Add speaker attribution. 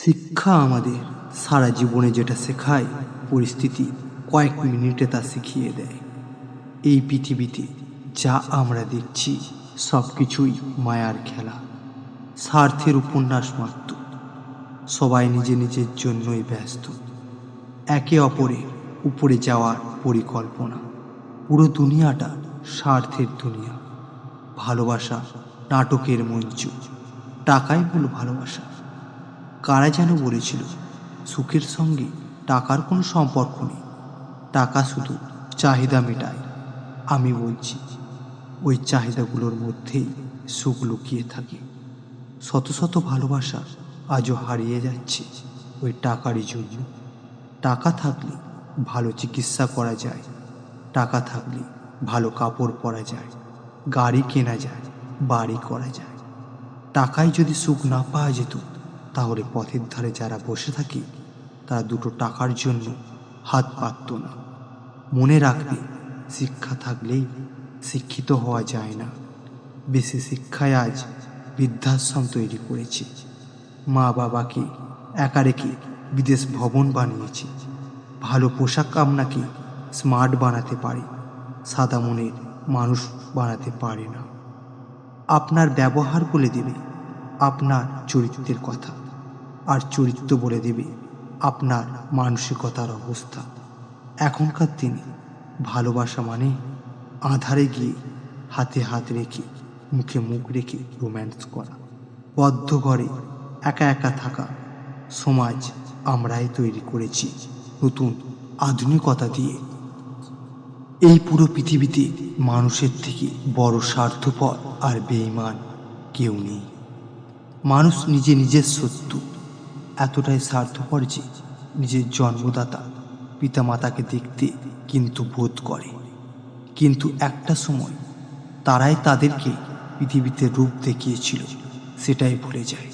Speaker 1: শিক্ষা আমাদের সারা জীবনে যেটা শেখায়, পরিস্থিতি কয়েক মিনিটে তা শিখিয়ে দেয়। এই পৃথিবীতে যা আমরা দেখছি সব কিছুই মায়ার খেলা, স্বার্থের উপন্যাস মাত্র। সবাই নিজে নিজের জন্যই ব্যস্ত, একে অপরের উপরে যাওয়ার পরিকল্পনা। পুরো দুনিয়াটা স্বার্থের দুনিয়া। ভালোবাসা নাটকের মঞ্চ, টাকাই মূল ভালোবাসা। কারা যেন বলেছিল সুখের সঙ্গে টাকার কোনো সম্পর্ক নেই, টাকা শুধু চাহিদা মেটায়। আমি বলছি ওই চাহিদাগুলোর মধ্যেই সুখ লুকিয়ে থাকে। শত শত ভালোবাসা আজও হারিয়ে যাচ্ছে ওই টাকারই জন্য। টাকা থাকলে ভালো চিকিৎসা করা যায়, টাকা থাকলে ভালো কাপড় পরা যায়, গাড়ি কেনা যায়, বাড়ি করা যায়। টাকায় যদি সুখ না পাওয়া যেত, তাহলে পথের ধারে যারা বসে থাকে তারা দুটো টাকার জন্য হাত পাতত না। মনে রাখবে, শিক্ষা থাকলেই শিক্ষিত হওয়া যায় না। বেশি শিক্ষায় আজ বৃদ্ধাশ্রম তৈরি করেছে, মা বাবাকে একা রেখে বিদেশ ভবন বানিয়েছে। ভালো পোশাক আপনাকে স্মার্ট বানাতে পারে, সাদা মনের মানুষ বানাতে পারে না। আপনার ব্যবহার বলে দেবে আপনার চরিত্রের কথা, আর চরিত্র বলে দেবে আপনার মানসিকতার অবস্থা। এখনকার দিনে ভালোবাসা মানে আঁধারে গিয়ে হাতে হাত রেখে মুখে মুখ রেখে রোম্যান্স করা, বদ্ধ ঘরে একা একা থাকা। সমাজ আমরাই তৈরি করেছি নতুন আধুনিকতা দিয়ে। এই পুরো পৃথিবীতে মানুষের থেকে বড় স্বার্থপর আর বেঈমান কেউ নেই। মানুষ নিজের শত্রু, এতটাই স্বার্থপর যে নিজের জন্মদাতা পিতামাতাকে দেখতে কিন্তু বোধ করে, কিন্তু একটা সময় তারাই তাদেরকে পৃথিবীতে রূপ দেখিয়েছিল সেটাই ভুলে যায়।